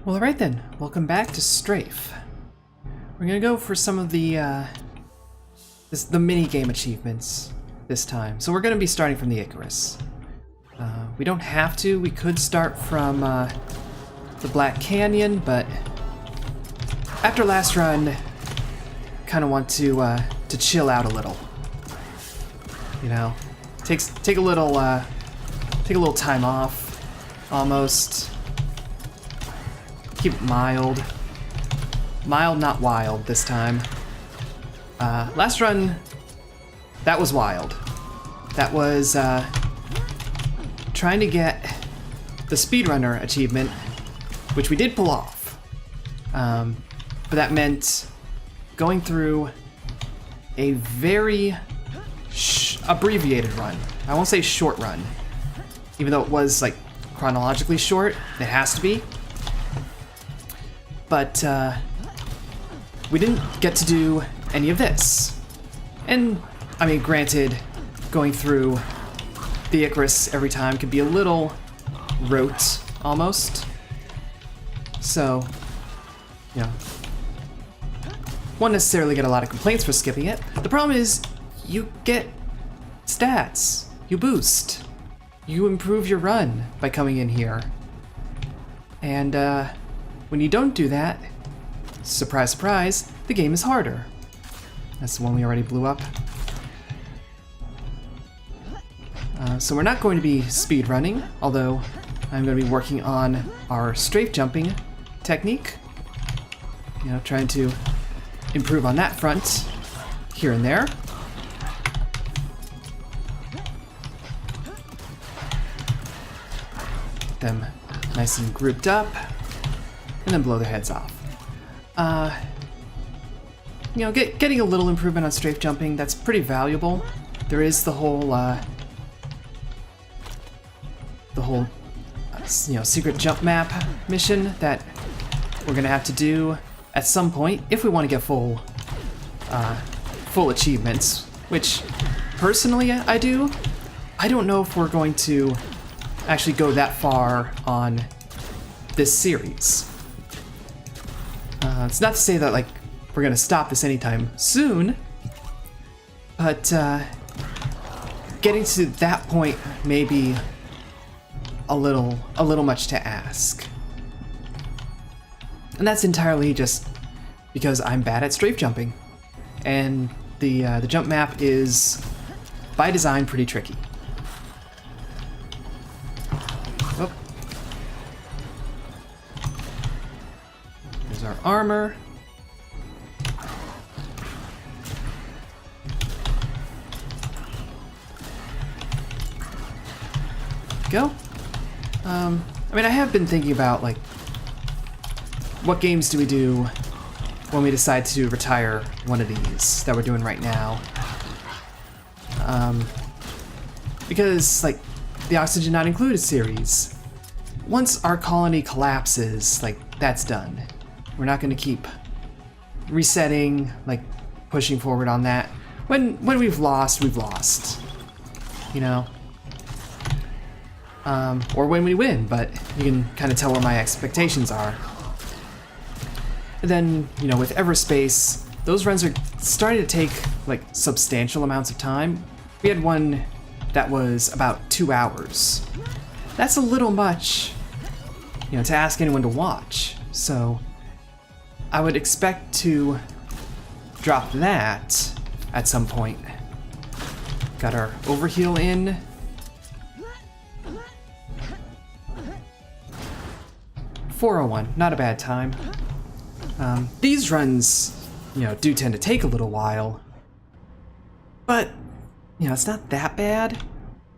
Well, alright then. Welcome back to STRAFE. We're gonna go for some of the mini-game achievements this time. So we're gonna be starting from the Icarus. We don't have to. We could start from the Black Canyon, but after last run, kind of want to chill out a little. You know, take a little time off, almost. Keep it mild. Mild, not wild this time. Last run, that was wild. That was trying to get the speedrunner achievement, which we did pull off. But that meant going through a very abbreviated run. I won't say short run, even though it was like chronologically short. It has to be. But we didn't get to do any of this. And, I mean, granted, going through the Icarus every time could be a little rote, almost. So, you know, won't necessarily get a lot of complaints for skipping it. The problem is, you get stats. You boost. You improve your run by coming in here. And, when you don't do that, surprise, surprise, the game is harder. That's the one we already blew up. So we're not going to be speed running, although I'm going to be working on our strafe jumping technique. You know, trying to improve on that front here and there. Get them nice and grouped up. And then blow their heads off. You know, getting a little improvement on strafe jumping, that's pretty valuable. There is the whole, you know, secret jump map mission that we're gonna have to do at some point if we want to get full achievements, which personally I do. I don't know if we're going to actually go that far on this series. It's not to say that, like, we're gonna stop this anytime soon, but getting to that point may be a little much to ask. And that's entirely just because I'm bad at strafe jumping, and the jump map is, by design, pretty tricky. Oh. There's our armor. Go. I mean, I have been thinking about, like, what games do we do when we decide to retire one of these that we're doing right now. Because, like, the Oxygen Not Included series, once our colony collapses, like, that's done. We're not going to keep resetting, like, pushing forward on that. When we've lost, we've lost. You know? Or when we win, but you can kind of tell where my expectations are. And then, you know, with Everspace, those runs are starting to take, like, substantial amounts of time. We had one that was about 2 hours. That's a little much, you know, to ask anyone to watch. So I would expect to drop that at some point. Got our overheal in. .401, not a bad time. These runs, you know, do tend to take a little while, but, you know, it's not that bad.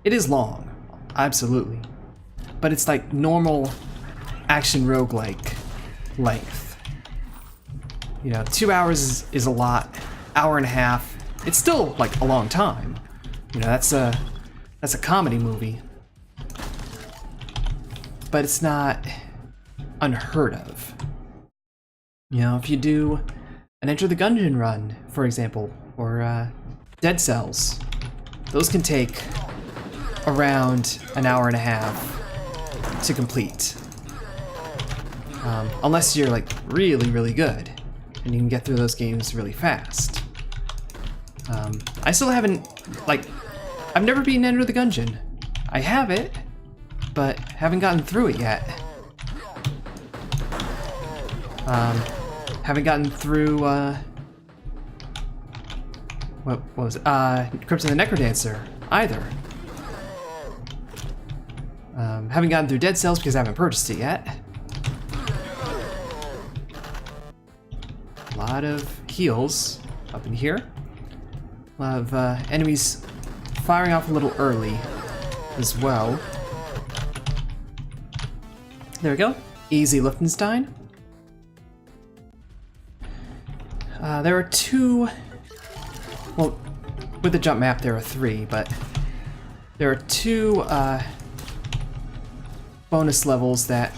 It is long, absolutely, but it's like normal action roguelike length. You know, 2 hours is a lot. Hour and a half, it's still like a long time. You know, that's a comedy movie, but it's not unheard of. You know, if you do an Enter the Gungeon run, for example, or Dead Cells, those can take around an hour and a half to complete. Unless you're like really, really good and you can get through those games really fast. I still haven't, like, I've never beaten Enter the Gungeon. I have it, but haven't gotten through it yet. Haven't gotten through, what was it? Crypton the Necrodancer either. Haven't gotten through Dead Cells because I haven't purchased it yet. A lot of heals up in here. A lot of enemies firing off a little early as well. There we go. Easy Liechtenstein. There are two... Well, with the jump map there are three, but there are two bonus levels that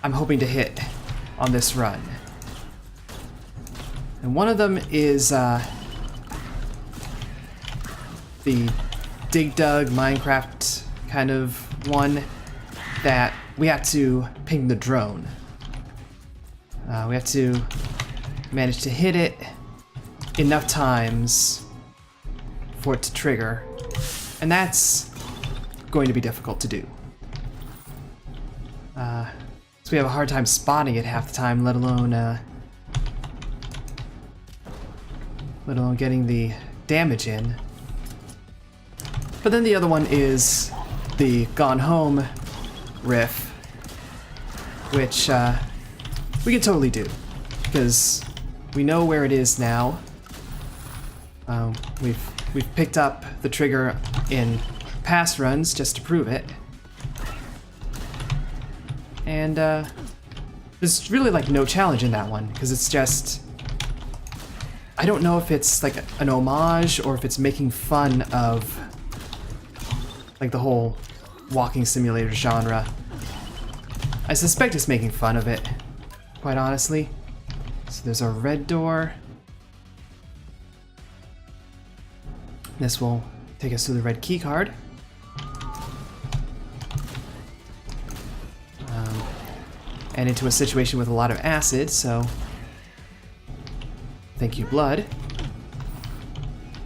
I'm hoping to hit on this run. And one of them is the Dig Dug Minecraft kind of one that we have to ping the drone. We have to manage to hit it enough times for it to trigger, and that's going to be difficult to do. So we have a hard time spotting it half the time, let alone getting the damage in. But then the other one is the Gone Home riff, which we can totally do, because we know where it is now. We've picked up the trigger in past runs just to prove it. And there's really like no challenge in that one, because it's just... I don't know if it's like an homage or if it's making fun of like the whole walking simulator genre. I suspect it's making fun of it, quite honestly. So there's a red door. This will take us to the red key card. And into a situation with a lot of acid, so thank you, blood.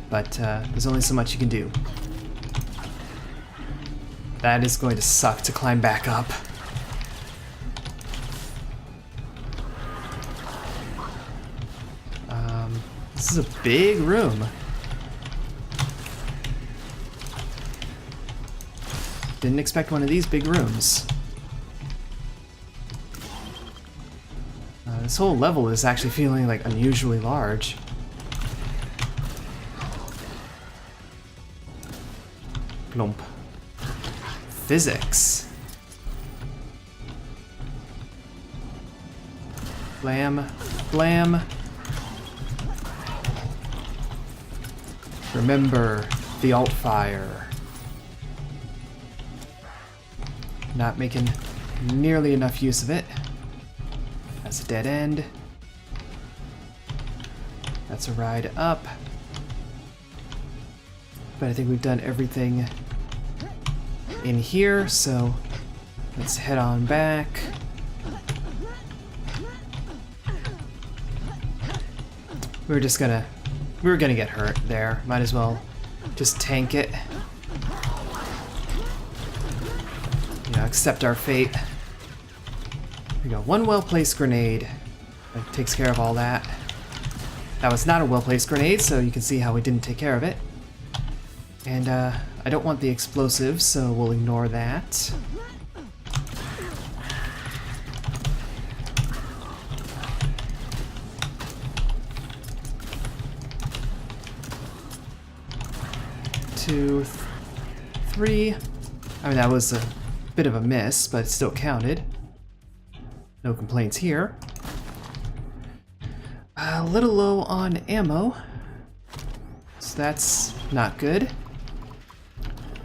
But there's only so much you can do. That is going to suck to climb back up. This is a big room. Didn't expect one of these big rooms. This whole level is actually feeling like unusually large. Plump. Physics. Blam. Blam. Remember the alt fire. Not making nearly enough use of it. That's a dead end. That's a ride up. But I think we've done everything in here, so let's head on back. We were gonna get hurt there. Might as well just tank it. You know, accept our fate. We go, one well-placed grenade that takes care of all that. That was not a well-placed grenade, so you can see how we didn't take care of it. And I don't want the explosives, so we'll ignore that. Two, three. I mean, that was a bit of a miss, but it still counted. No complaints here. A little low on ammo, so that's not good.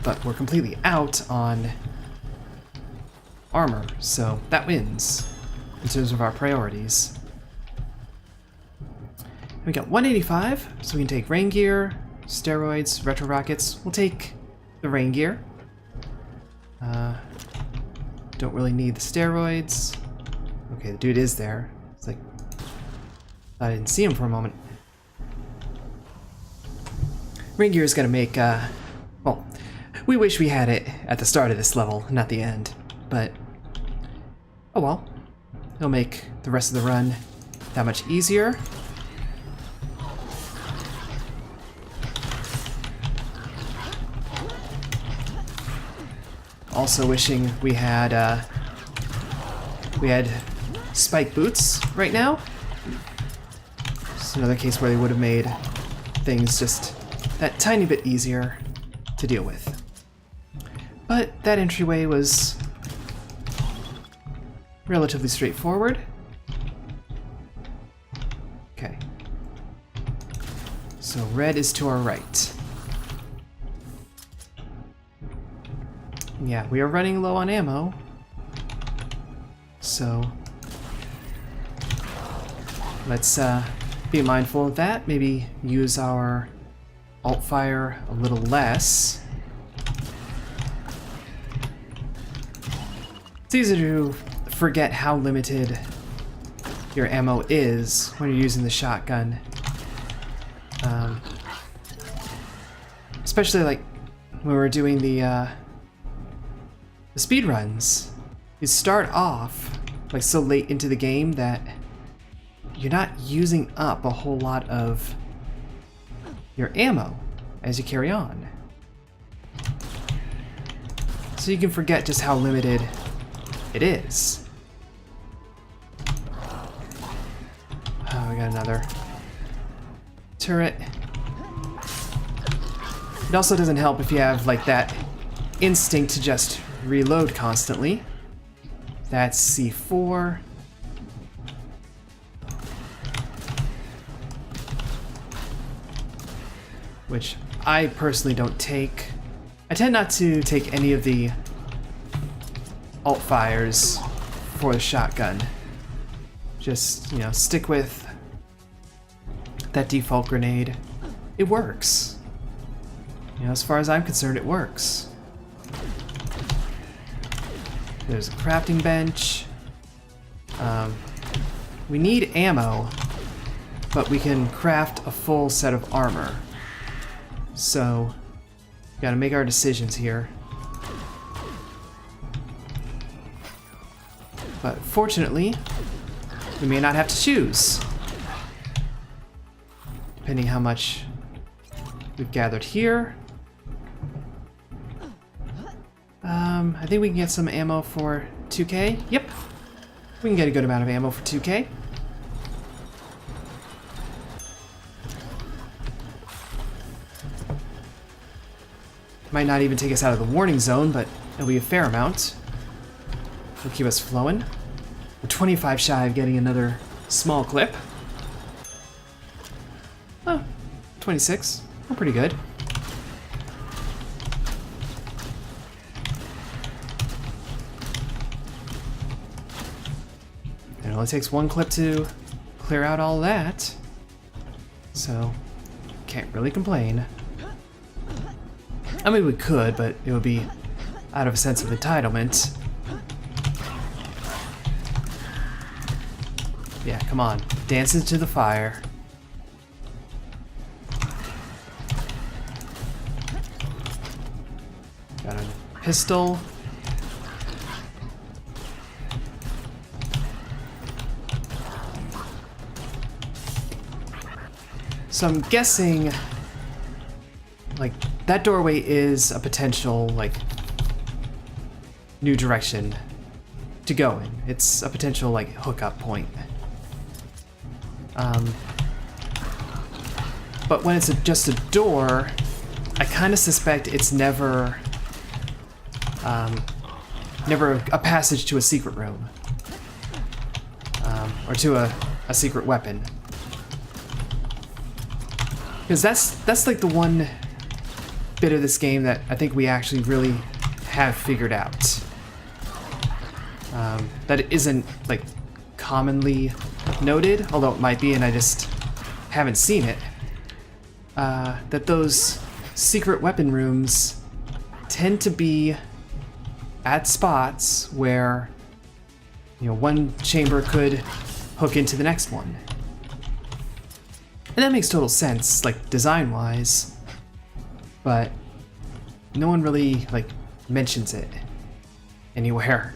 But we're completely out on armor, so that wins in terms of our priorities. We got 185, so we can take rain gear, steroids, retro rockets. We'll take the rain gear. Don't really need the steroids. Okay, the dude is there. It's like I didn't see him for a moment. Ring gear is gonna make, well, we wish we had it at the start of this level, not the end, but oh well. It'll make the rest of the run that much easier. Also wishing we had spike boots right now. It's another case where they would have made things just that tiny bit easier to deal with. But that entryway was relatively straightforward. Okay. So red is to our right. Yeah, we are running low on ammo. So let's be mindful of that. Maybe use our alt fire a little less. It's easy to forget how limited your ammo is when you're using the shotgun. Especially like when we're doing the speed runs. You start off like so late into the game that you're not using up a whole lot of your ammo as you carry on. So you can forget just how limited it is. Oh, we got another turret. It also doesn't help if you have like that instinct to just reload constantly. That's C4. Which I personally don't take. I tend not to take any of the alt fires for the shotgun. Just, you know, stick with that default grenade. It works. You know, as far as I'm concerned, it works. There's a crafting bench. We need ammo, but we can craft a full set of armor. So, we gotta make our decisions here. But fortunately, we may not have to choose. Depending how much we've gathered here. I think we can get some ammo for 2K. Yep. We can get a good amount of ammo for 2K. Might not even take us out of the warning zone, but it'll be a fair amount. It'll keep us flowing. We're 25 shy of getting another small clip. Oh, 26. We're pretty good. It only takes one clip to clear out all that. So, can't really complain. I mean, we could, but it would be out of a sense of entitlement. Yeah, come on. Dance into the fire. Got a pistol. So I'm guessing, like, that doorway is a potential, like, new direction to go in. It's a potential, like, hookup point. But when it's just a door, I kind of suspect it's never a passage to a secret room. Or to a secret weapon. Because that's like the one bit of this game that I think we actually really have figured out. That it isn't like commonly noted, although it might be and I just haven't seen it. That those secret weapon rooms tend to be at spots where You know, one chamber could hook into the next one. And that makes total sense, like, design-wise. But no one really, like, mentions it anywhere.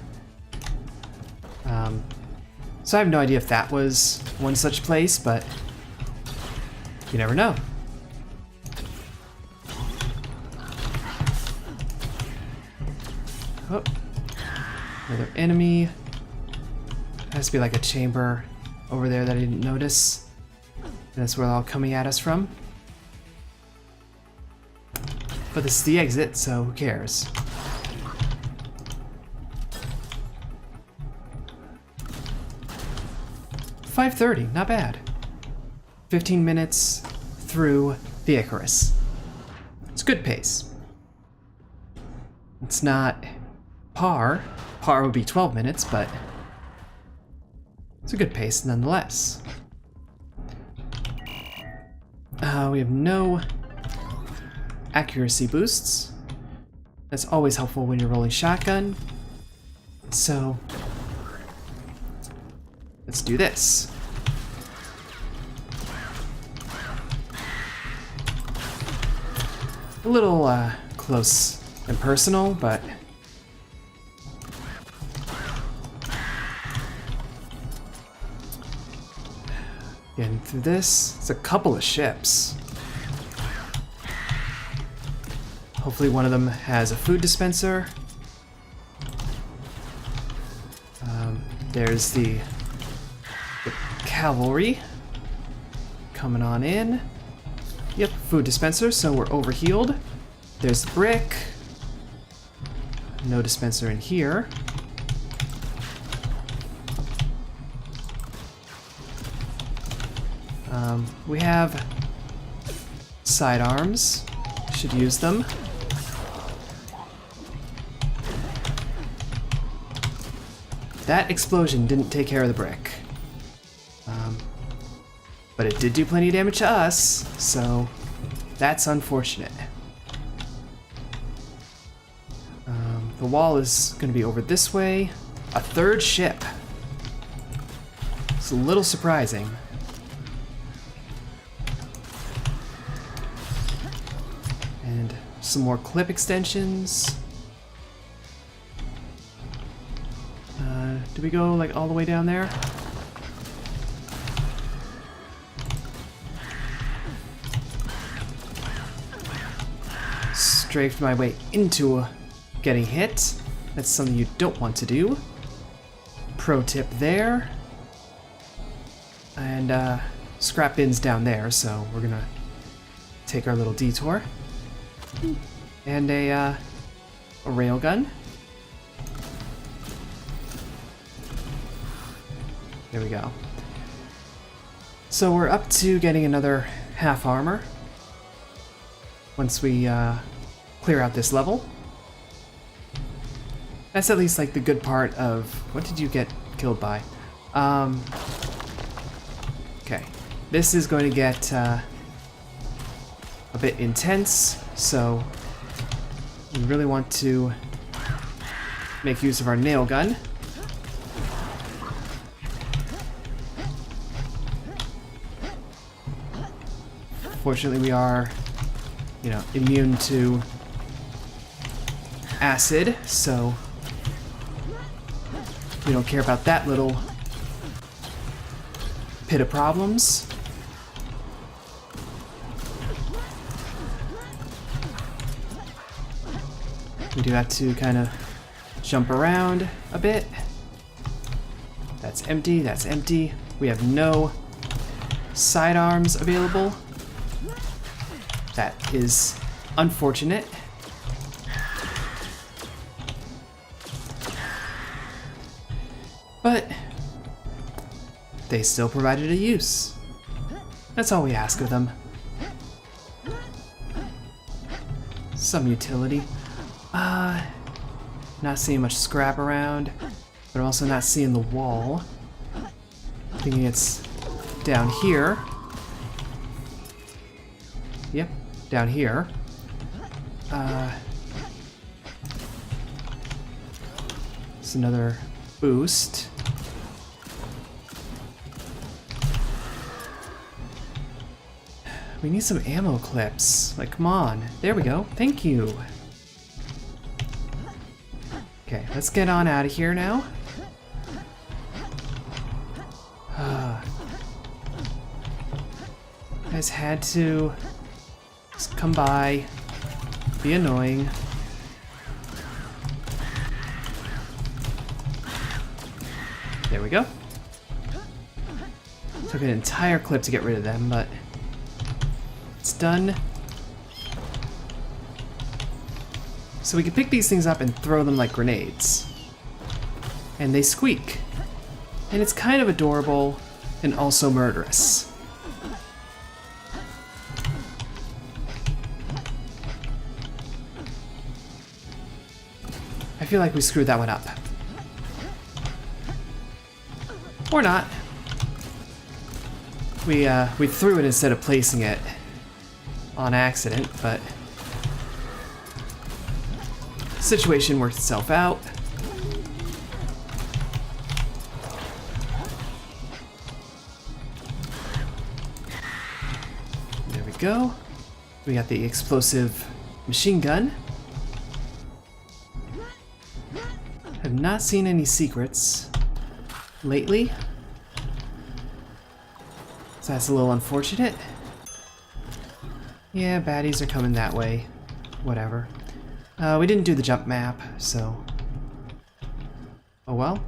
So I have no idea if that was one such place, but you never know. Oh, another enemy. Has to be like a chamber over there that I didn't notice. And that's where they're all coming at us from. But this is the exit, so who cares? $5:30, not bad. 15 minutes through the Icarus. It's good pace. It's not par. Par would be 12 minutes, but it's a good pace nonetheless. We have no accuracy boosts. That's always helpful when you're rolling shotgun. So let's do this. A little close and personal, but getting through this. It's a couple of ships. Hopefully one of them has a food dispenser. There's the cavalry coming on in. Yep, food dispenser, so we're overhealed. There's the brick. No dispenser in here. We have sidearms. Should use them. That explosion didn't take care of the brick. But it did do plenty of damage to us, so that's unfortunate. The wall is going to be over this way. A third ship. It's a little surprising. And some more clip extensions. Do we go like all the way down there? Strafed my way into getting hit. That's something you don't want to do. Pro tip there. And scrap bin's down there, so we're gonna take our little detour. And a railgun. There we go. So we're up to getting another half armor once we clear out this level. That's at least like the good part of... What did you get killed by? Okay. This is going to get a bit intense, so we really want to make use of our nail gun. Fortunately, we are, you know, immune to acid, so we don't care about that little pit of problems. We do have to kind of jump around a bit. That's empty, that's empty. We have no sidearms available. That is unfortunate. But they still provided a use. That's all we ask of them. Some utility. Not seeing much scrap around, but I'm also not seeing the wall. Thinking it's down here. Yep, down here. It's another boost. We need some ammo clips. Like, come on. There we go. Thank you. Okay, let's get on out of here now. You guys had to just come by, be annoying. There we go. Took an entire clip to get rid of them, but it's done. So we can pick these things up and throw them like grenades. And they squeak. And it's kind of adorable and also murderous. I feel like we screwed that one up. Or not. We threw it instead of placing it on accident, but the situation worked itself out. There we go. We got the explosive machine gun. Have not seen any secrets lately, so that's a little unfortunate. Yeah, baddies are coming that way. Whatever. We didn't do the jump map, so... oh well.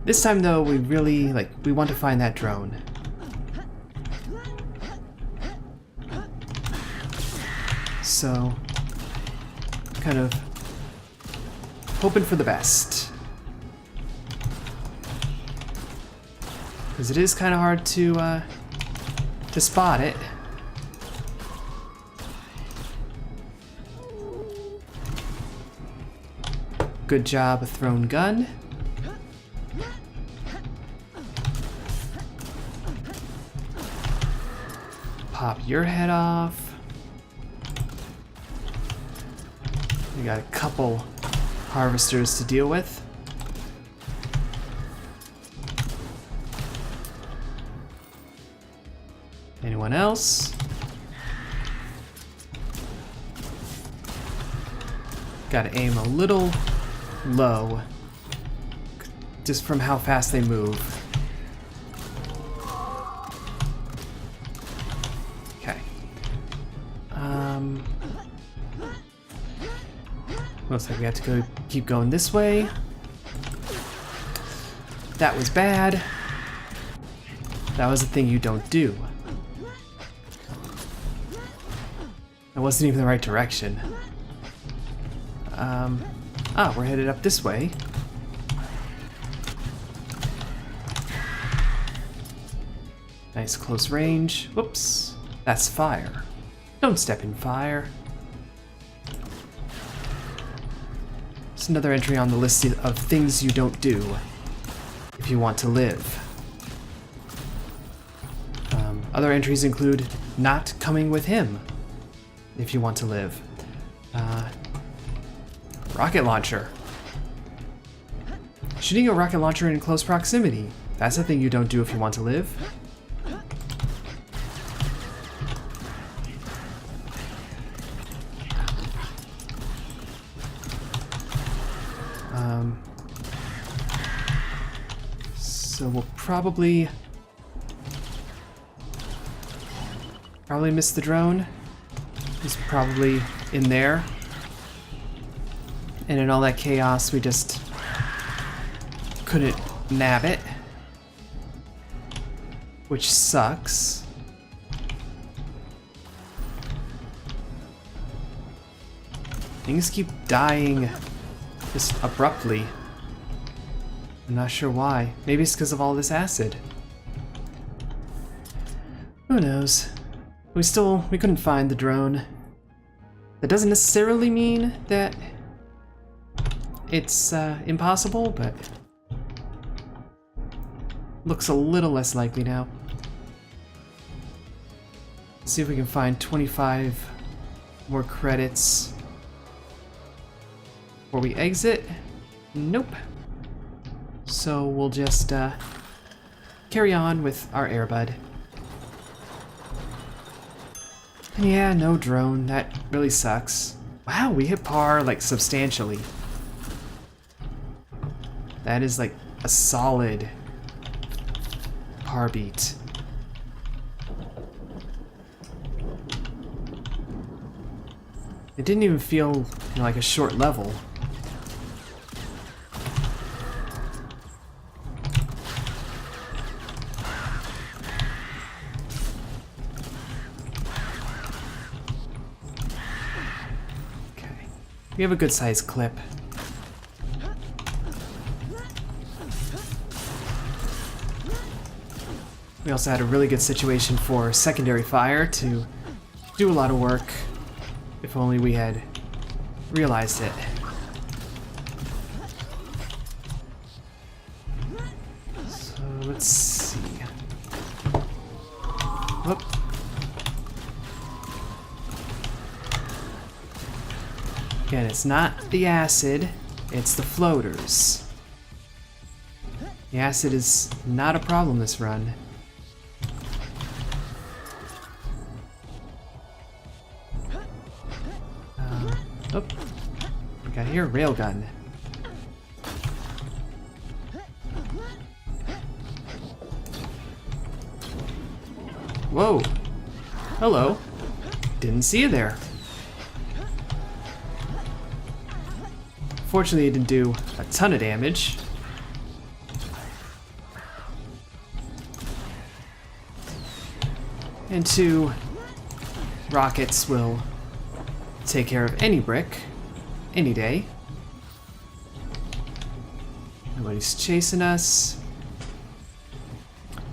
This time though, we really, we want to find that drone. So... kind of... hoping for the best. Because it is kind of hard to spot it. Good job, a thrown gun. Pop your head off. We got a couple harvesters to deal with. Anyone else? Gotta aim a little low, just from how fast they move. Okay. Looks like we have to keep going this way. That was bad. That was a thing you don't do. That wasn't even the right direction. We're headed up this way. Nice close range. Whoops. That's fire. Don't step in fire. It's another entry on the list of things you don't do if you want to live. Other entries include not coming with him if you want to live. Rocket launcher. Shooting a rocket launcher in close proximity. That's a thing you don't do if you want to live. So we'll probably miss the drone. He's probably in there. And in all that chaos, we just couldn't nab it. Which sucks. Things keep dying just abruptly. I'm not sure why. Maybe it's because of all this acid. Who knows? We couldn't find the drone. That doesn't necessarily mean that it's impossible, but looks a little less likely now. Let's see if we can find 25 more credits before we exit. Nope. So we'll just carry on with our Airbud. And yeah, no drone. That really sucks. Wow, we hit par like substantially. That is like a solid par beat. It didn't even feel like a short level. Okay, we have a good sized clip. We also had a really good situation for secondary fire to do a lot of work. If only we had realized it. So let's see. Whoop. Again, it's not the acid, it's the floaters. The acid is not a problem this run. Oh, we got here, railgun. Whoa. Hello. Didn't see you there. Fortunately, it didn't do a ton of damage. And 2 rockets will take care of any brick, any day. Nobody's chasing us.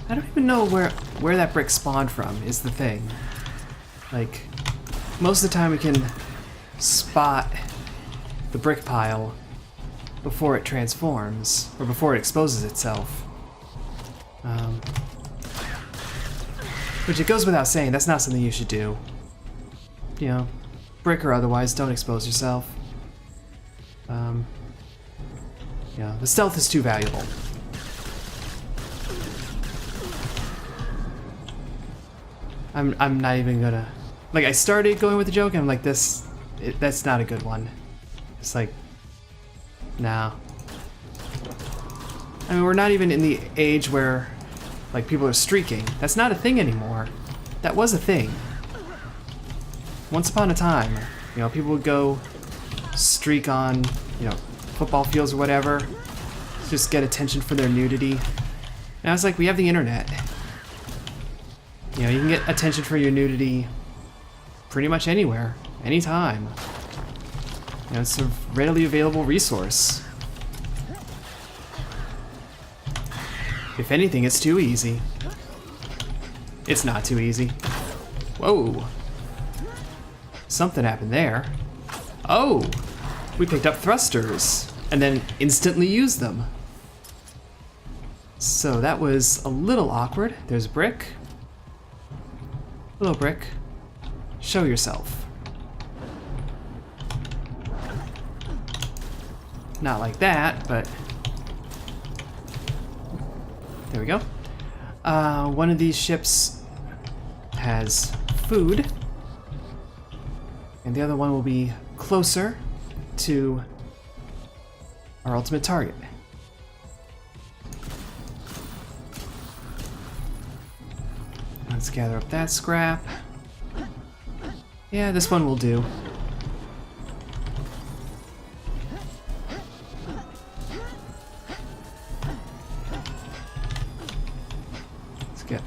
I don't even know where that brick spawned from, is the thing. Like, most of the time we can spot the brick pile before it transforms, or before it exposes itself. Which it goes without saying, that's not something you should do. You know, brick or otherwise, don't expose yourself. Yeah, the stealth is too valuable. I'm not even gonna... Like, I started going with the joke, and I'm like, that's not a good one. It's like, no. I mean, we're not even in the age where, like, people are streaking. That's not a thing anymore. That was a thing. Once upon a time, you know, people would go streak on, you know, football fields or whatever, just get attention for their nudity. Now it's like, we have the internet. You know, you can get attention for your nudity pretty much anywhere, anytime. You know, it's a readily available resource. If anything, it's too easy. It's not too easy. Whoa. Something happened there. Oh! We picked up thrusters and then instantly used them. So that was a little awkward. There's brick. Hello, brick. Show yourself. Not like that, but... There we go. One of these ships has food, and the other one will be closer to our ultimate target. Let's gather up that scrap. Yeah, this one will do. Let's get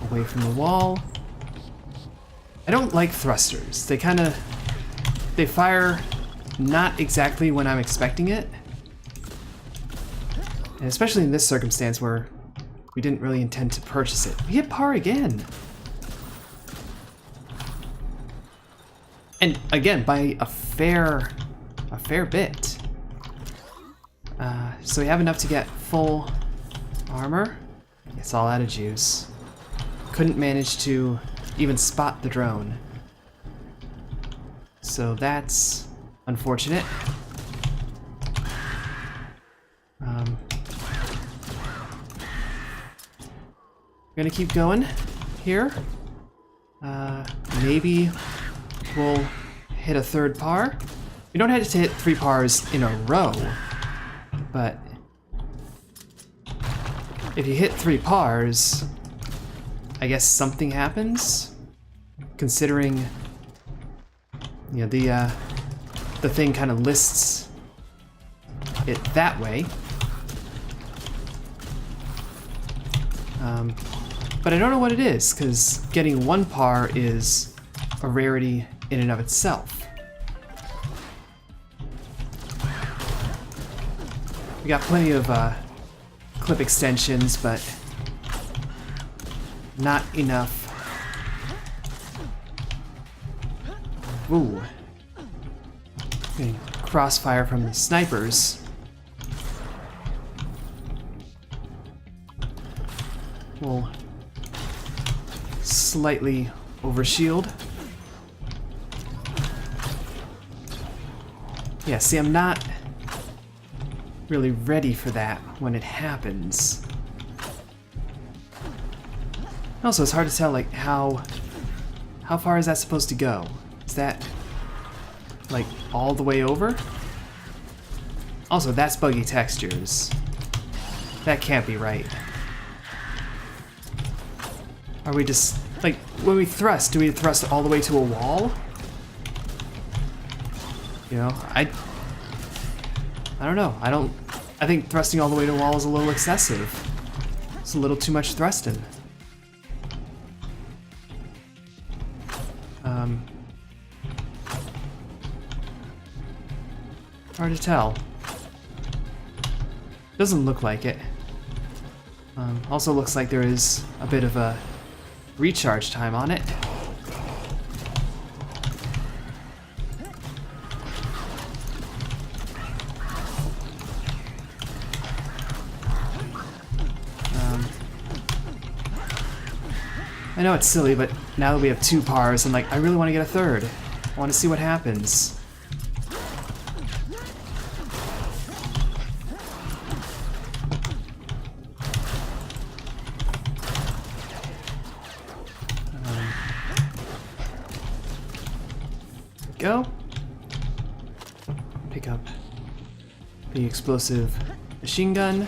away from the wall. I don't like thrusters. They fire not exactly when I'm expecting it. And especially in this circumstance where we didn't really intend to purchase it. We hit par again. And again, by a fair bit. So we have enough to get full armor. It's all out of juice. Couldn't manage to even spot the drone. So that's unfortunate. We're gonna keep going here. Maybe we'll hit a third par. You don't have to hit 3 pars in a row, but if you hit 3 pars, I guess something happens. Considering, you know, the thing kind of lists it that way. But I don't know what it is, because getting 1 par is a rarity in and of itself. We got plenty of clip extensions, but not enough. Ooh. Getting crossfire from the snipers. We'll slightly overshield. Yeah, see, I'm not really ready for that when it happens. Also, it's hard to tell, like, how far is that supposed to go? Is that, like, all the way over? Also, that's buggy textures. That can't be right. Are we just, like, when we thrust, do we thrust all the way to a wall? You know, I don't know. I think thrusting all the way to a wall is a little excessive. It's a little too much thrusting. Hard to tell. Doesn't look like it. Also looks like there is a bit of a recharge time on it. I know it's silly, but now that we have 2 pars, I'm like, I really want to get a third. I want to see what happens. Go. Pick up the explosive machine gun.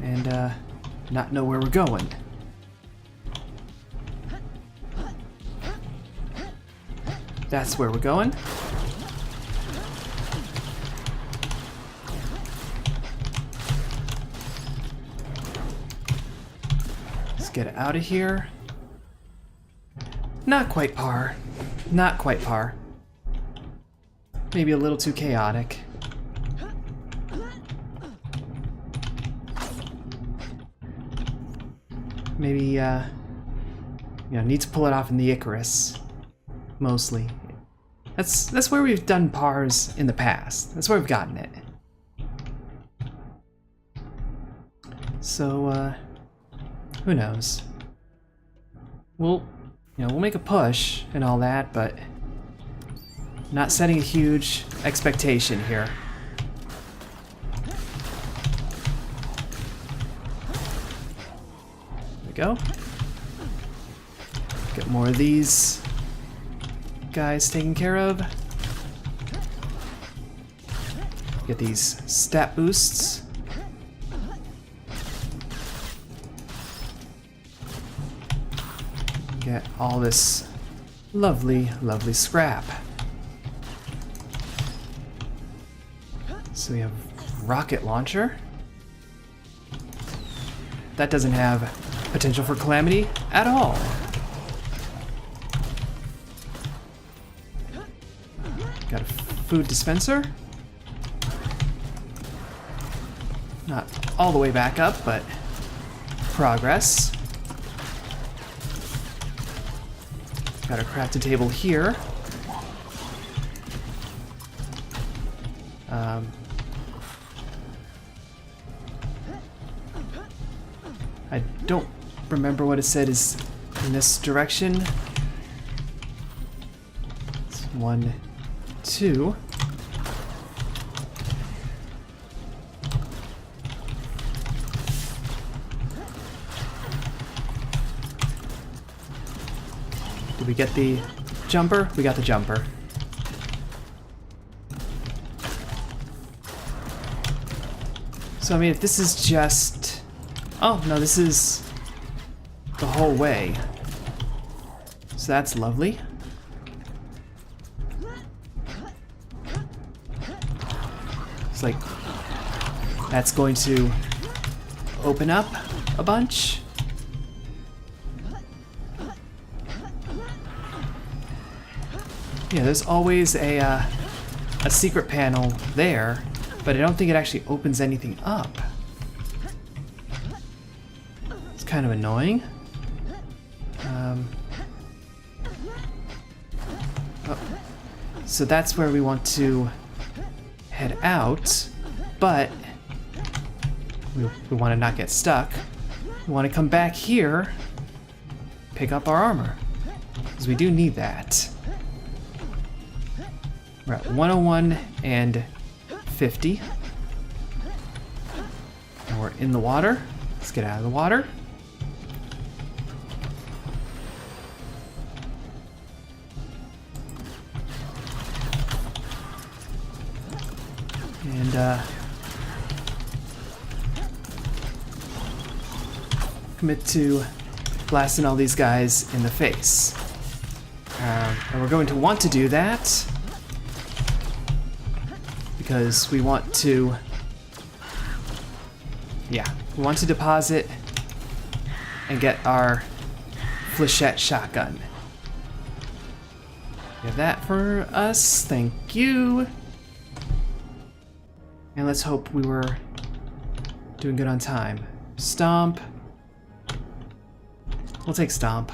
And not know where we're going. That's where we're going. Let's get out of here. Not quite par. Not quite par. Maybe a little too chaotic. Maybe, you know, need to pull it off in the Icarus. Mostly. That's where we've done pars in the past. That's where we've gotten it. So, who knows? We'll make a push and all that, but not setting a huge expectation here. There we go. Get more of these guys taken care of. Get these stat boosts. Get all this lovely, lovely scrap. So we have rocket launcher. That doesn't have potential for calamity at all. Got a food dispenser. Not all the way back up, but progress. Got a crafted table here. I don't remember what it said is in this direction. It's 1, 2. Did we get the jumper? We got the jumper. So I mean, if this is just... Oh, no, this is the whole way. So that's lovely. It's like that's going to open up a bunch. Yeah, there's always a secret panel there, but I don't think it actually opens anything up. It's kind of annoying. Oh. So that's where we want to head out, but we want to not get stuck. We want to come back here, pick up our armor, because we do need that. We're at 101 and 50. And we're in the water. Let's get out of the water. And commit to blasting all these guys in the face. And we're going to want to do that because we want to, yeah, we want to deposit and get our flechette shotgun. You have that for us, thank you. And let's hope we were doing good on time. Stomp. We'll take Stomp.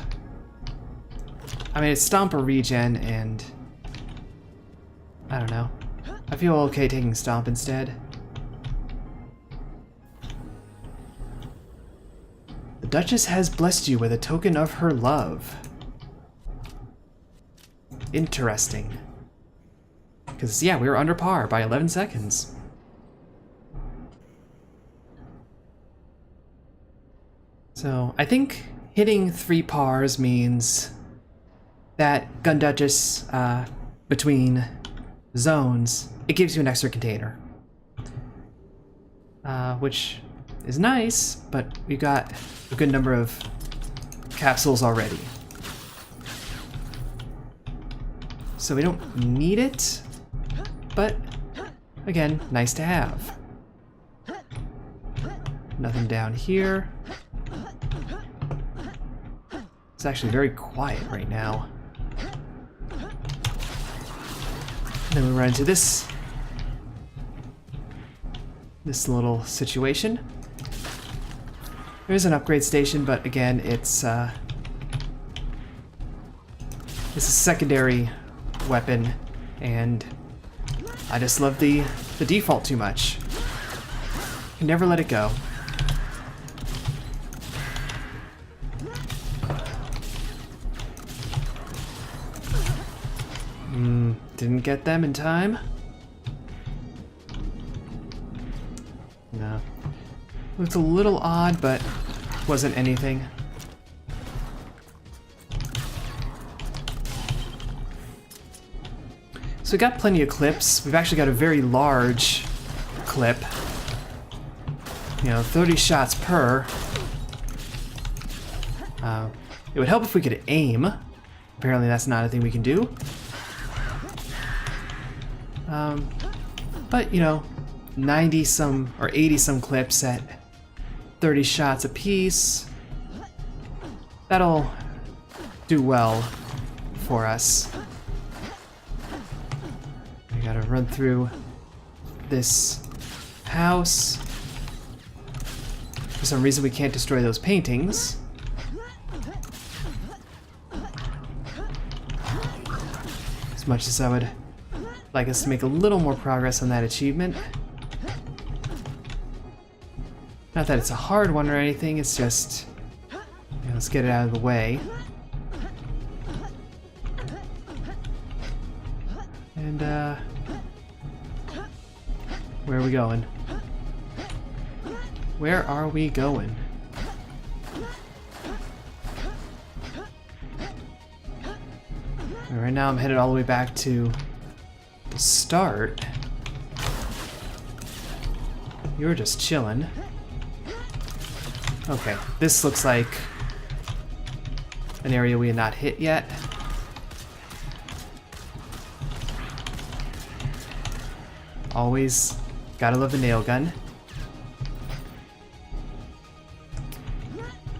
I mean, it's Stomp or Regen, and I don't know. I feel okay taking Stomp instead. The Duchess has blessed you with a token of her love. Interesting. Because, yeah, we were under par by 11 seconds. So, I think hitting 3 pars means that Gun Duchess, between zones, it gives you an extra container. Which is nice, but we got a good number of capsules already. So we don't need it, but again, nice to have. Nothing down here. It's actually very quiet right now. And then we run into this little situation. There's an upgrade station, but again, it's a secondary weapon, and I just love the default too much. You can never let it go. Didn't get them in time. No. Looked a little odd, but wasn't anything. So we got plenty of clips. We've actually got a very large clip. You know, 30 shots per. It would help if we could aim. Apparently that's not a thing we can do. But, you know, 90 some or 80 some clips at 30 shots a piece. That'll do well for us. We gotta run through this house. For some reason we can't destroy those paintings. As much as I would like us to make a little more progress on that achievement. Not that it's a hard one or anything, it's just, you know, let's get it out of the way. And, where are we going? Where are we going? Right now I'm headed all the way back to the start. You're just chilling. Okay, this looks like an area we had not hit yet. Always gotta love the nail gun.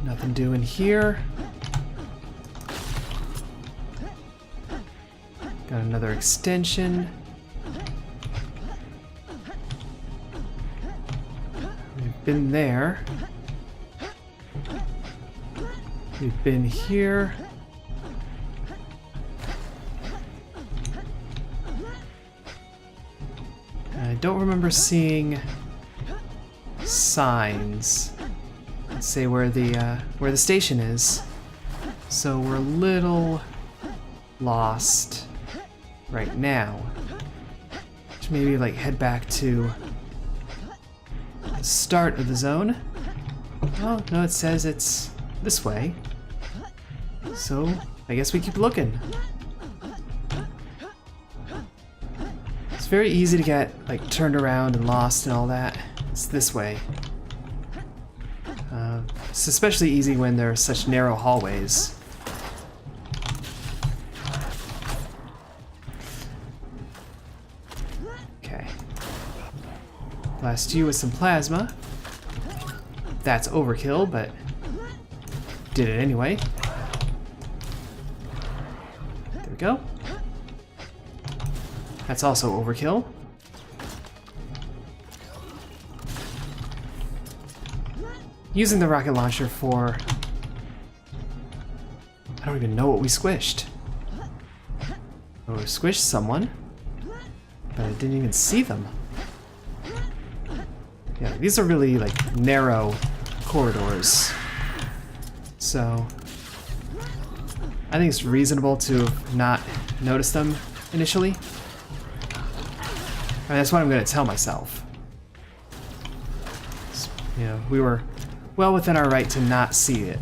Nothing doing here. Got another extension. We've been there. We've been here. I don't remember seeing signs that say where the station is, so we're a little lost right now. Should maybe like head back to the start of the zone. Oh no, it says it's this way, so I guess we keep looking. It's very easy to get like turned around and lost and all that. It's this way. It's especially easy when there are such narrow hallways. Okay. Blast you with some plasma. That's overkill, but did it anyway. There we go. That's also overkill. Using the rocket launcher for... I don't even know what we squished. Oh, we squished someone, but I didn't even see them. Yeah, these are really like narrow corridors. So I think it's reasonable to have not noticed them initially. I mean, that's what I'm going to tell myself. You know, we were well within our right to not see it.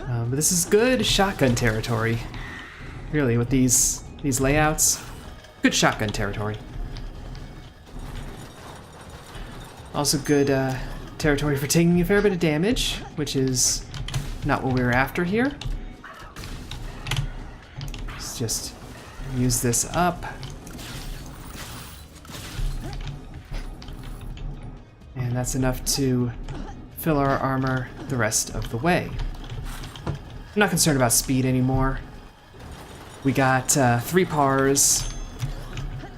But this is good shotgun territory. Really, with these layouts, good shotgun territory. Also good territory for taking a fair bit of damage, which is not what we were after here. Let's just use this up. And that's enough to fill our armor the rest of the way. I'm not concerned about speed anymore. We got 3 pars.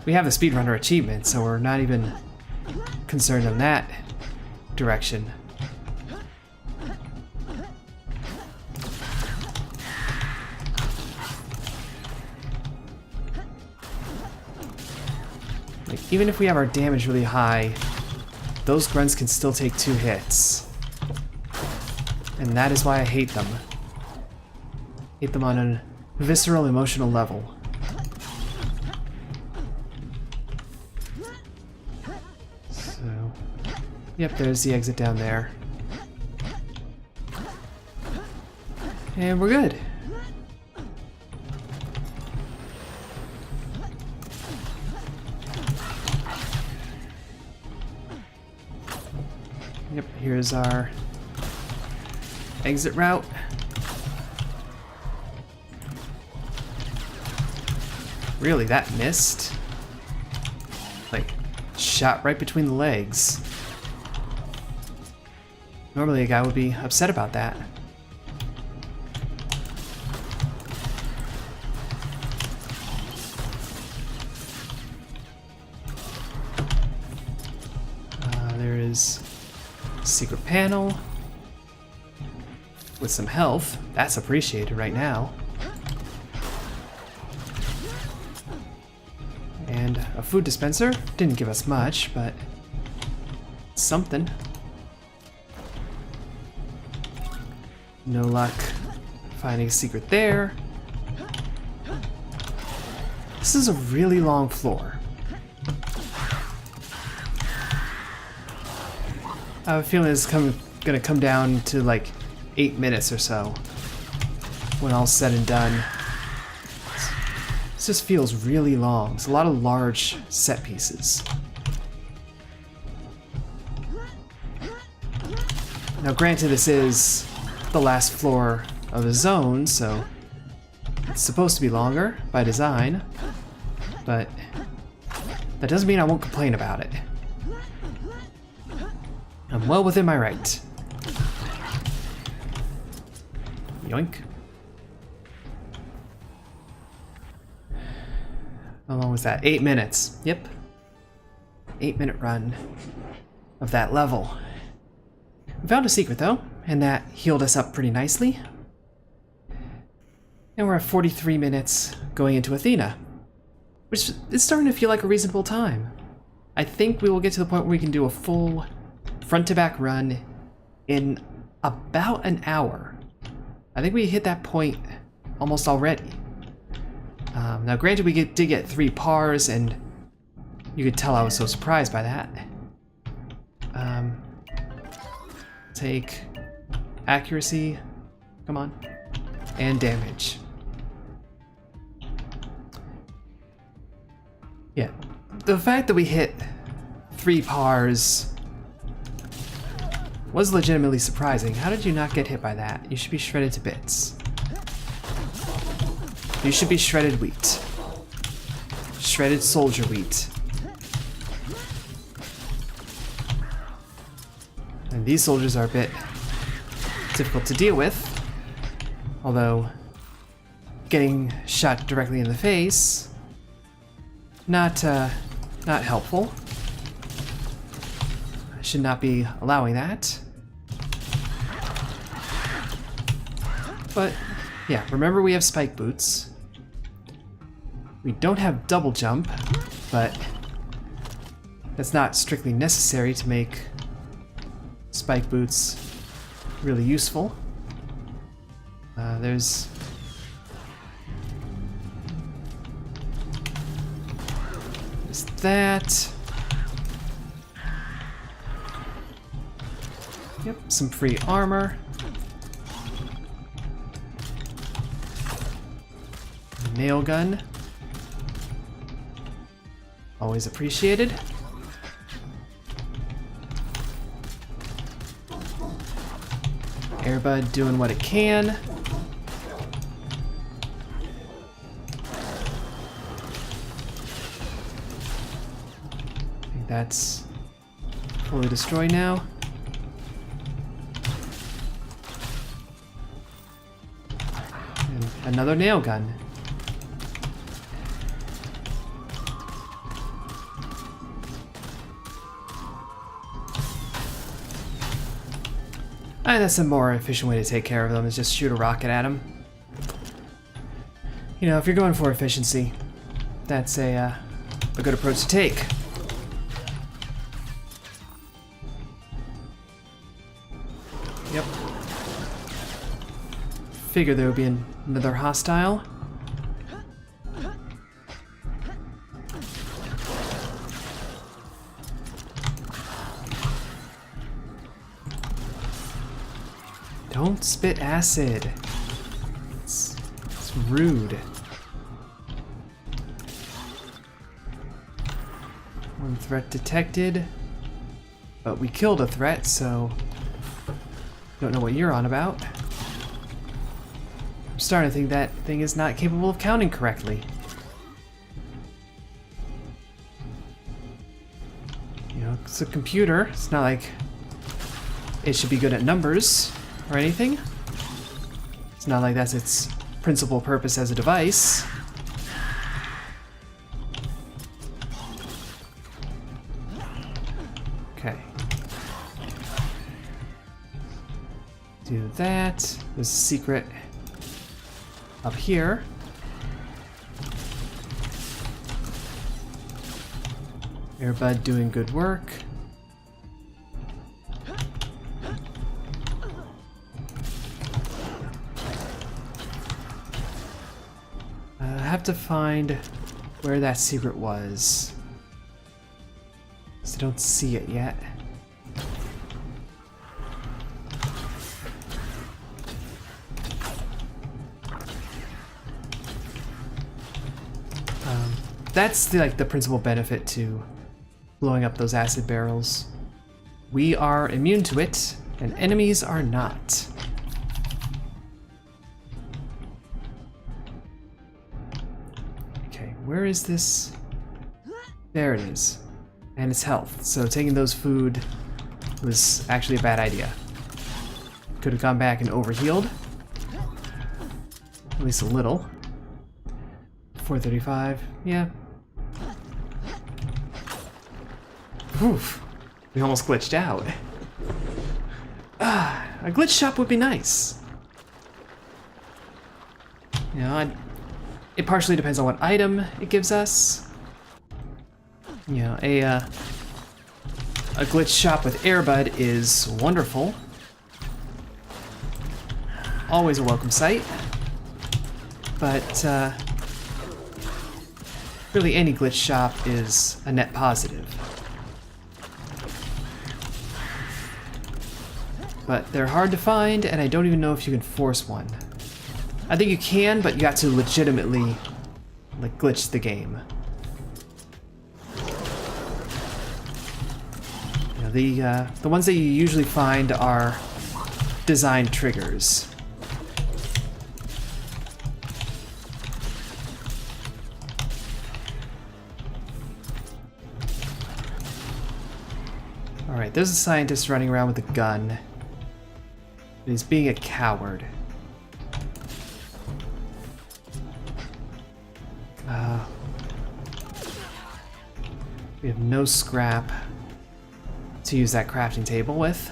We have the speedrunner achievement, so we're not even concerned in that direction. Like, even if we have our damage really high, those grunts can still take 2 hits. And that is why I hate them. Hate them on a visceral, emotional level. So, yep, there's the exit down there. And we're good. Yep, here's our exit route. Really, that missed? Like, shot right between the legs. Normally a guy would be upset about that. There is a secret panel with some health. That's appreciated right now. And a food dispenser. Didn't give us much, but something. No luck finding a secret there. This is a really long floor. I have a feeling it's gonna come down to like 8 minutes or so. when all's said and done. This just feels really long. It's a lot of large set pieces. Now granted, this is the last floor of a zone, so it's supposed to be longer by design, but that doesn't mean I won't complain about it. I'm well within my right. Yoink. How long was that? 8 minutes. Yep. 8-minute run of that level. We found a secret though, and that healed us up pretty nicely. And we're at 43 minutes going into Athena, which is starting to feel like a reasonable time. I think we will get to the point where we can do a full front-to-back run in about an hour. I think we hit that point almost already. Now granted, we did get 3 pars, and you could tell I was so surprised by that. Take accuracy, come on, and damage. Yeah, the fact that we hit 3 pars was legitimately surprising. How did you not get hit by that? You should be shredded to bits. You should be shredded wheat. Shredded soldier wheat. And these soldiers are a bit difficult to deal with, although getting shot directly in the face, not helpful. I should not be allowing that. But yeah, remember we have spike boots. We don't have double jump, but that's not strictly necessary to make spike boots really useful. There's that. Yep, some free armor. Nail gun. Always appreciated. Airbud doing what it can. I think that's fully destroyed now. And another nail gun. And that's a more efficient way to take care of them, is just shoot a rocket at them. You know, if you're going for efficiency, that's a good approach to take. Yep. Figured there would be another hostile. Don't spit acid. It's rude. One threat detected, but we killed a threat, so don't know what you're on about. I'm starting to think that thing is not capable of counting correctly. You know, it's a computer. It's not like it should be good at numbers or anything. It's not like that's its principal purpose as a device. Okay. Do that. There's a secret up here. Airbud doing good work. I have to find where that secret was, 'cause I don't see it yet. that's the principal benefit to blowing up those acid barrels. We are immune to it, and enemies are not. Okay, where is this? There it is. And it's health, so taking those food was actually a bad idea. Could have gone back and overhealed. At least a little. 435, yeah. Oof, we almost glitched out. A glitch shop would be nice. You know, it partially depends on what item it gives us. You know, a glitch shop with Airbud is wonderful. Always a welcome sight. But really any glitch shop is a net positive. But they're hard to find, and I don't even know if you can force one. I think you can, but you have to legitimately, like, glitch the game. You know, the ones that you usually find are design triggers. Alright, there's a scientist running around with a gun. He's being a coward. We have no scrap to use that crafting table with.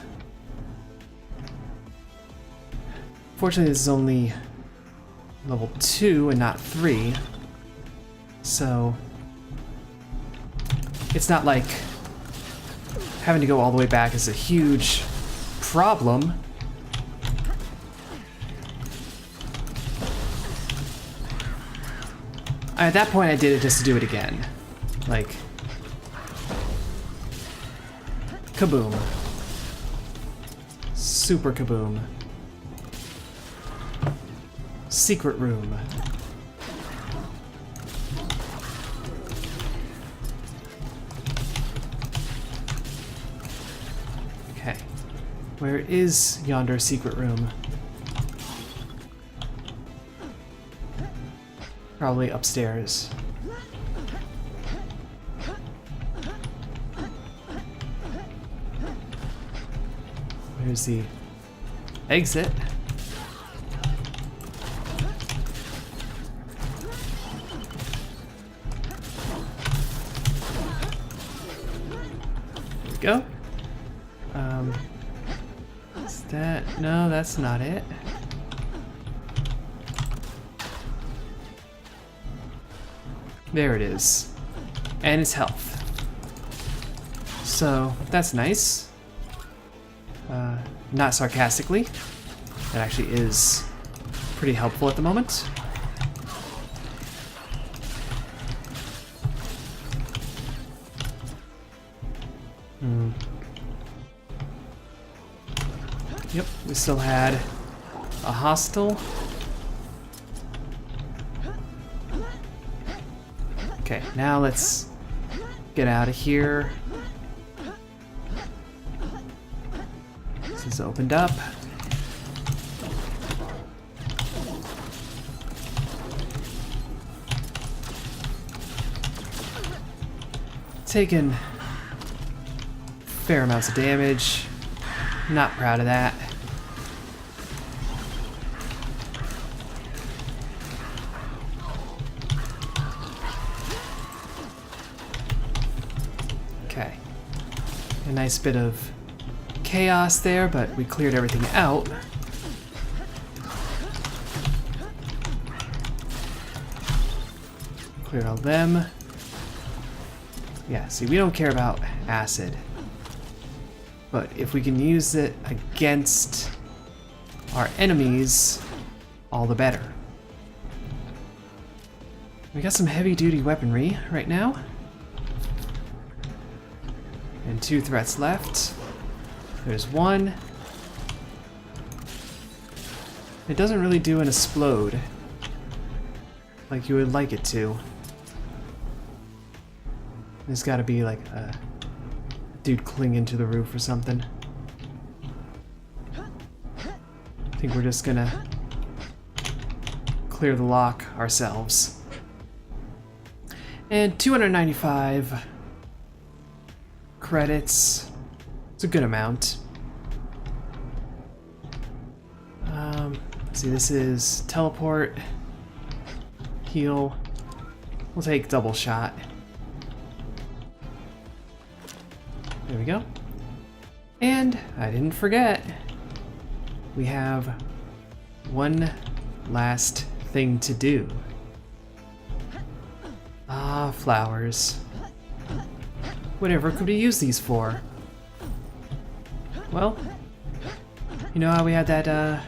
Fortunately, this is only level 2 and not 3, so it's not like having to go all the way back is a huge problem. At that point, I did it just to do it again. Like, kaboom. Super kaboom. Secret room. Okay. Where is yonder secret room? Probably upstairs. Where's the exit? There we go. Is that? No, that's not it. There it is. And it's health. So, that's nice. Not sarcastically. That actually is pretty helpful at the moment. Yep, we still had a hostile. Okay, now let's get out of here. This is opened up. Taken fair amounts of damage. Not proud of that. Okay. A nice bit of chaos there, but we cleared everything out. Cleared all them. Yeah, see, we don't care about acid. But if we can use it against our enemies, all the better. We got some heavy-duty weaponry right now. And 2 threats left. There's one. It doesn't really do an explode like you would like it to. There's gotta be like a dude clinging to the roof or something. I think we're just gonna clear the lock ourselves. And 295 credits. It's a good amount. Let's see, this is teleport, heal. We'll take double shot. There we go. And I didn't forget, we have one last thing to do. Ah, flowers. Whatever could we use these for? Well, you know how we had that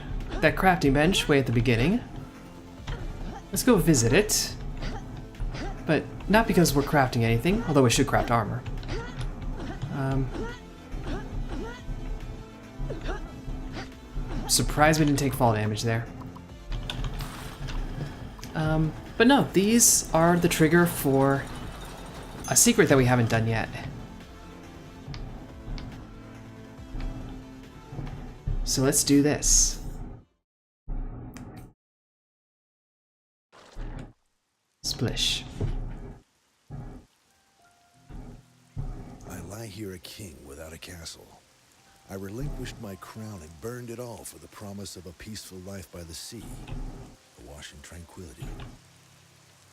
crafting bench way at the beginning? Let's go visit it. But not because we're crafting anything, although we should craft armor. Surprised we didn't take fall damage there. But no, these are the trigger for a secret that we haven't done yet. So let's do this. Splish. I lie here a king without a castle. I relinquished my crown and burned it all for the promise of a peaceful life by the sea, awash in tranquility,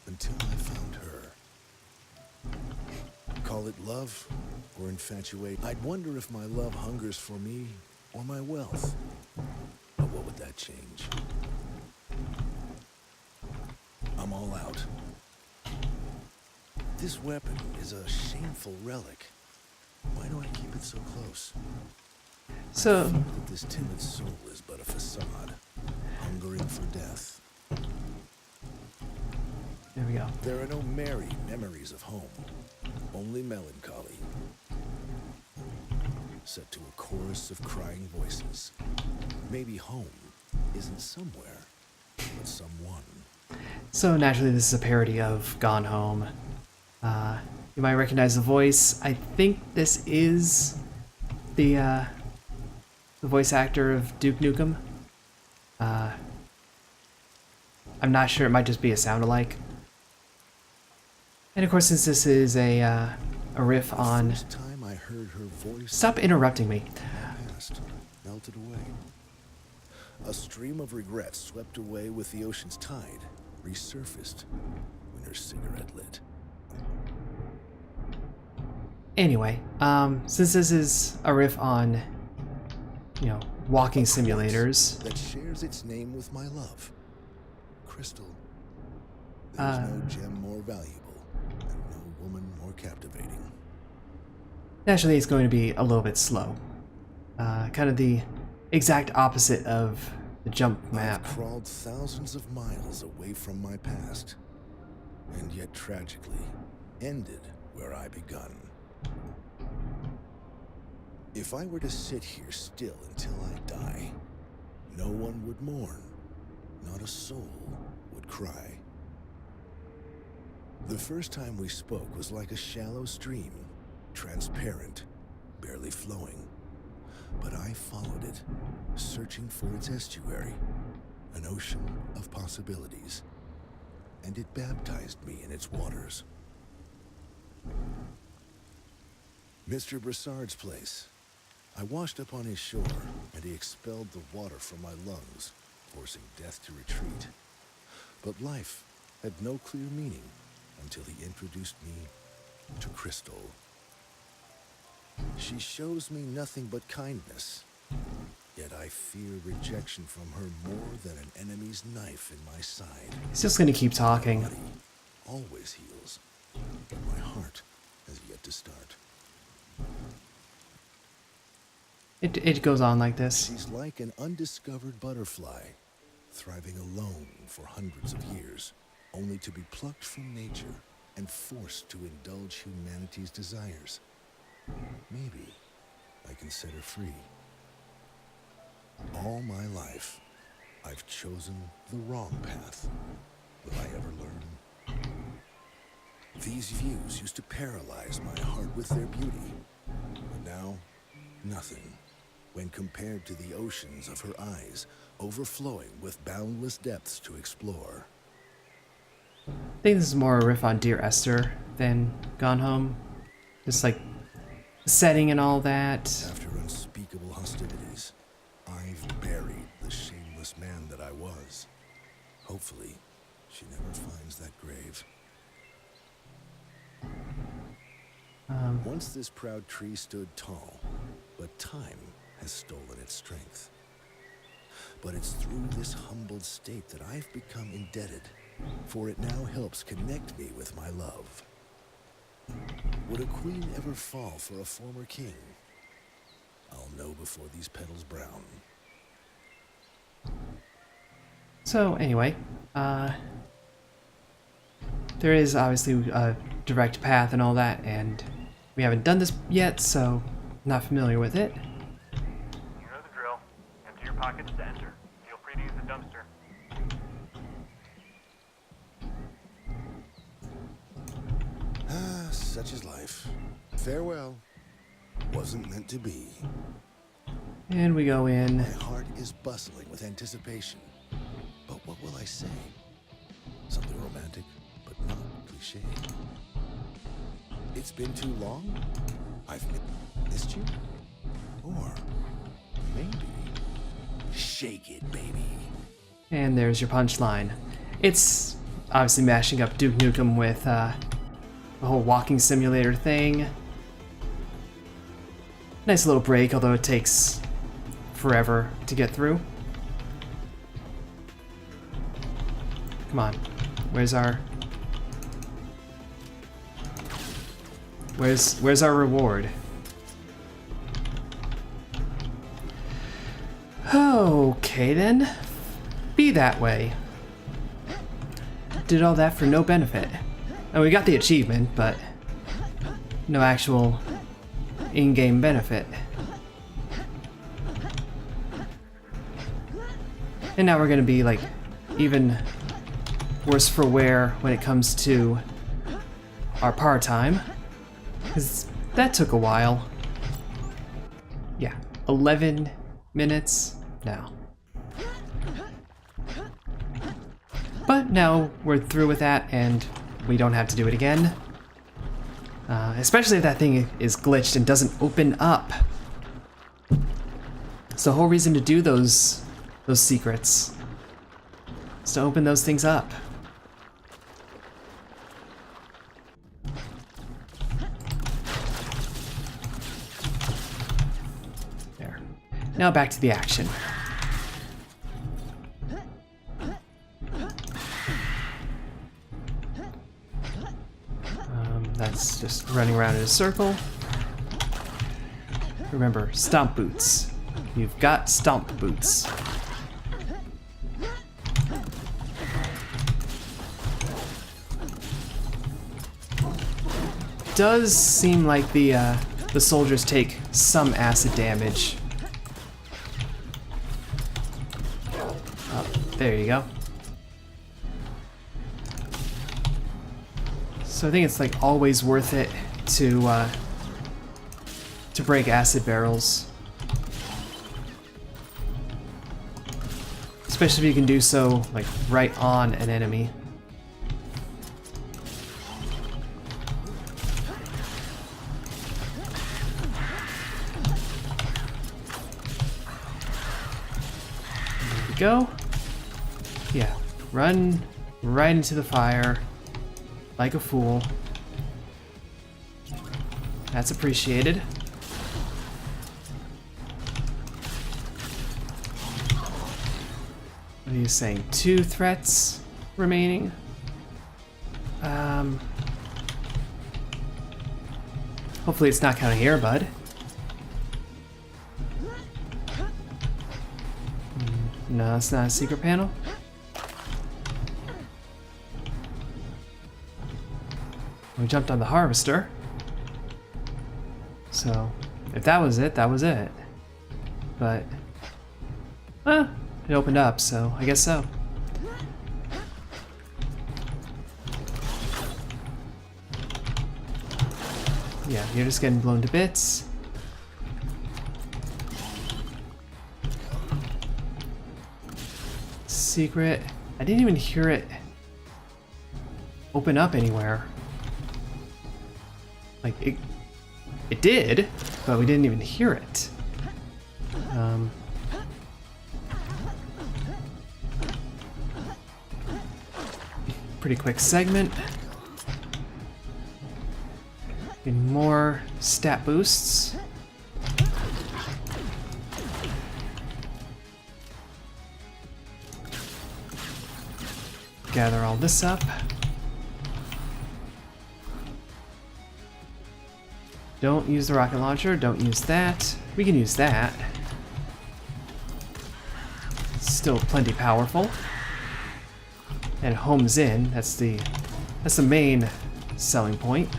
until I found her. Call it love or infatuation. I'd wonder if my love hungers for me or my wealth. But what would that change? I'm all out. This weapon is a shameful relic. Why do I keep it so close? So, I think that this timid soul is but a facade, hungering for death. there we go. There are no merry memories of home, only melancholy. Set to a chorus of crying voices. Maybe home isn't somewhere, but someone. So naturally this is a parody of Gone Home. You might recognize the voice. I think this is the voice actor of Duke Nukem. I'm not sure, it might just be a sound-alike. And of course, since this is a riff on... First time I heard her voice, Stop interrupting me. past melted away. A stream of regret swept away with the ocean's tide, resurfaced when her cigarette lit. Anyway, since this is a riff on, you know, walking simulators, That shares its name with my love. Crystal. There's no gem more valuable, and no woman more captivating. naturally it's going to be a little bit slow. Kind of the exact opposite of the jump map. I've crawled thousands of miles away from my past, and yet tragically ended where I begun. If I were to sit here still until I die, no one would mourn, not a soul would cry. The first time we spoke was like a shallow stream, transparent, barely flowing. But I followed it, searching for its estuary, an ocean of possibilities, and it baptized me in its waters. Mr. Brassard's place. I washed up on his shore, and he expelled the water from my lungs, forcing death to retreat. But life had no clear meaning until he introduced me to Crystal. She shows me nothing but kindness, yet I fear rejection from her more than an enemy's knife in my side. He's just gonna keep talking. My body always heals, but my heart has yet to start. It goes on like this. She's like an undiscovered butterfly, thriving alone for hundreds of years, only to be plucked from nature and forced to indulge humanity's desires. Maybe I can set her free. All my life, I've chosen the wrong path. Will I ever learn? These views used to paralyze my heart with their beauty. But now, nothing. When compared to the oceans of her eyes, overflowing with boundless depths to explore. I think this is more a riff on Dear Esther than Gone Home. Just like the setting and all that. After unspeakable hostilities, I've buried the shameless man that I was. Hopefully, she never finds that grave. Once this proud tree stood tall, but time has stolen its strength. But it's through this humbled state that I've become indebted, for it now helps connect me with my love. Would a queen ever fall for a former king? I'll know before these petals brown. So anyway, there is obviously a direct path and all that, and we haven't done this yet, so not familiar with it. You know the drill. Empty your pockets to enter. Feel free to use the dumpster. Ah, such is life. Farewell. Wasn't meant to be. And we go in. My heart is bustling with anticipation. But what will I say? Something romantic, but not cliche. It's been too long? I've missed you? Or maybe... Shake it, baby. And there's your punchline. It's obviously mashing up Duke Nukem with the whole walking simulator thing. Nice little break, although it takes forever to get through. Come on, where's our reward? Okay then, be that way. Did all that for no benefit. And we got the achievement, but no actual in-game benefit. And now we're gonna be like even worse for wear when it comes to our par time, because that took a while. Yeah, 11 minutes now. But now we're through with that and we don't have to do it again. Especially if that thing is glitched and doesn't open up. It's the whole reason to do those secrets. Is to open those things up. There. Now back to the action. That's just running around in a circle. Remember, stomp boots. You've got stomp boots. Does seem like the soldiers take some acid damage. Oh, there you go. So I think it's like always worth it to break acid barrels, especially if you can do so like right on an enemy. There we go. Yeah, run right into the fire. Like a fool. That's appreciated. What are you saying? 2 threats remaining? Hopefully it's not counting here, bud. No, it's not a secret panel. We jumped on the harvester. So, if that was it, that was it. But, it opened up, so I guess so. Yeah, you're just getting blown to bits. Secret. I didn't even hear it open up anywhere. Like, it did, but we didn't even hear it. Pretty quick segment. And more stat boosts. Gather all this up. Don't use the rocket launcher, don't use that. We can use that. Still plenty powerful. And it homes in, that's the main selling point.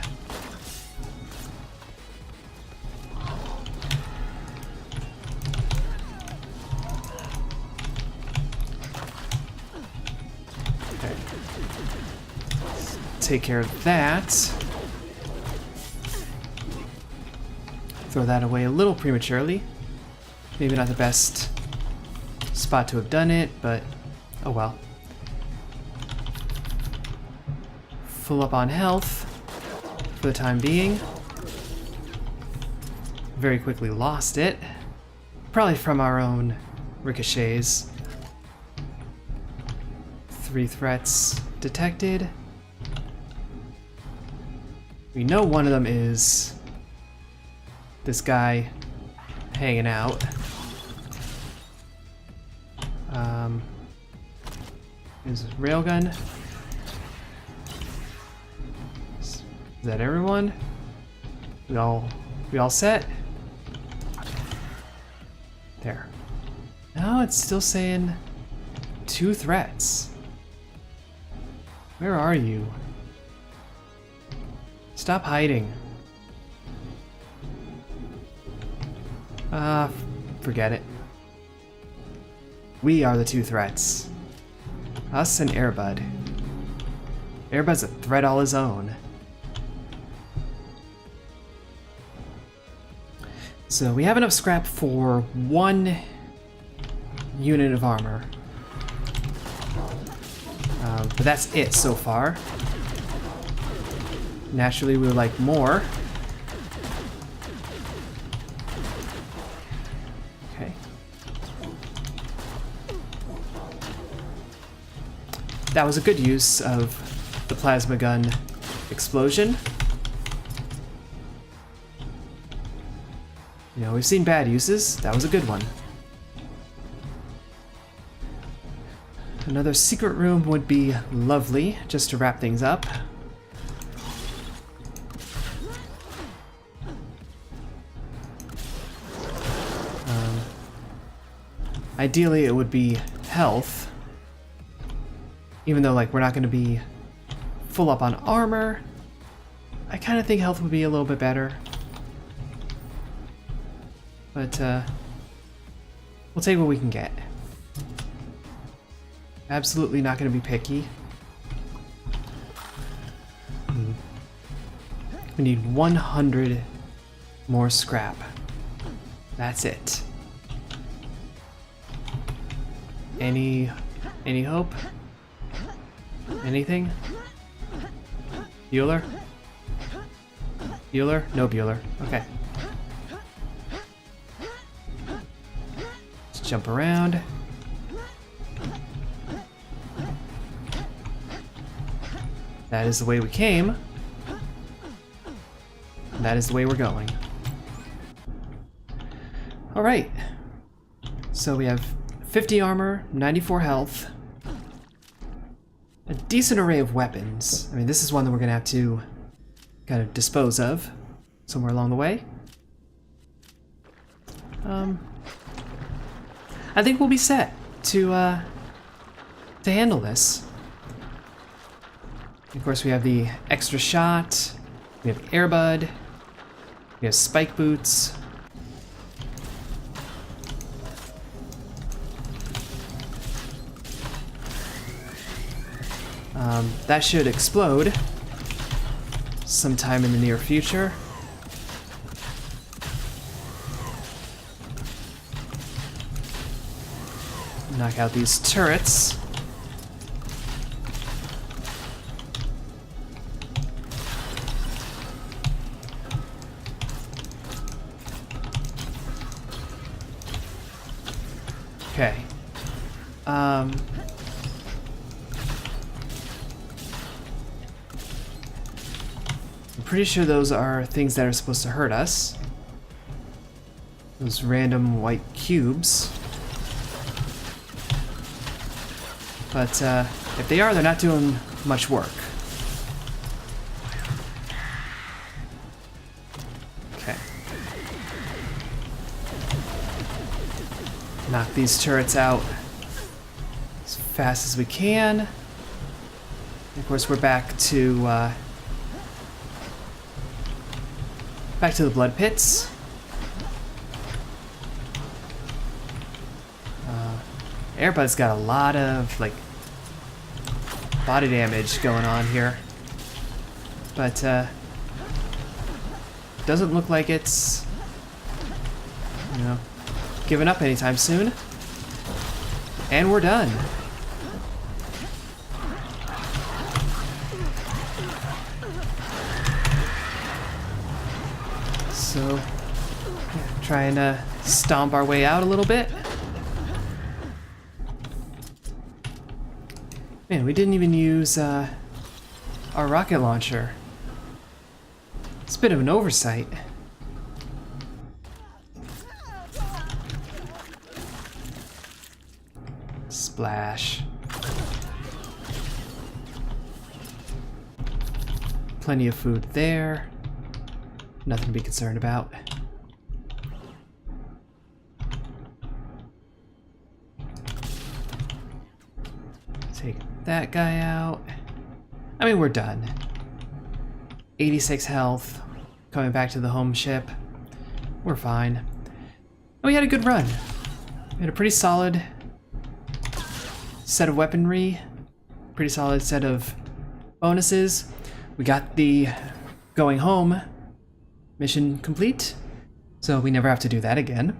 Okay. Take care of that. Throw that away a little prematurely. Maybe not the best spot to have done it, but oh well. Full up on health for the time being. Very quickly lost it. Probably from our own ricochets. 3 threats detected. We know one of them is this guy hanging out. Is railgun. Is that everyone? We all set? There. No, it's still saying 2 threats. Where are you? Stop hiding. Forget it. We are the 2 threats. Us and Airbud. Airbud's a threat all his own. So we have enough scrap for 1 unit of armor. But that's it so far. Naturally, we would like more. Okay. That was a good use of the plasma gun explosion. You know, we've seen bad uses. That was a good one. Another secret room would be lovely, just to wrap things up. Ideally, it would be health. Even though, like, we're not going to be full up on armor, I kind of think health would be a little bit better. But, we'll take what we can get. Absolutely not going to be picky. We need 100 more scrap. That's it. Any hope? Anything? Bueller? Bueller? No Bueller. Okay. Let's jump around. That is the way we came. That is the way we're going. Alright. So we have 50 armor, 94 health. A decent array of weapons. I mean, this is one that we're gonna have to kind of dispose of somewhere along the way. I think we'll be set to handle this. Of course, we have the extra shot. We have Airbud. We have spike boots. That should explode sometime in the near future. Knock out these turrets. Okay. I'm pretty sure those are things that are supposed to hurt us. Those random white cubes. But if they are, they're not doing much work. Okay. Knock these turrets out as fast as we can. And of course, we're back to the blood pits. Airbud's got a lot of like body damage going on here, but doesn't look like it's, you know, giving up anytime soon. And we're done. So, yeah, trying to stomp our way out a little bit. Man, we didn't even use our rocket launcher. It's a bit of an oversight. Splash. Plenty of food there. Nothing to be concerned about. Take that guy out. I mean, we're done. 86 health. Coming back to the home ship. We're fine. We had a good run. We had a pretty solid set of weaponry. Pretty solid set of bonuses. We got the going home mission complete. So we never have to do that again.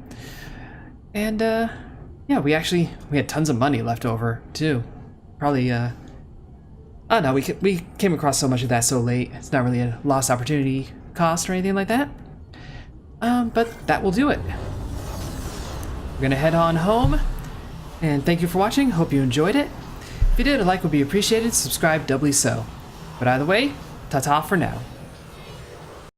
And yeah, we had tons of money left over too. Probably, oh no, we came across so much of that so late. It's not really a lost opportunity cost or anything like that. But that will do it. We're gonna head on home, and thank you for watching. Hope you enjoyed it. If you did, a like would be appreciated. Subscribe doubly so. But either way, ta-ta for now.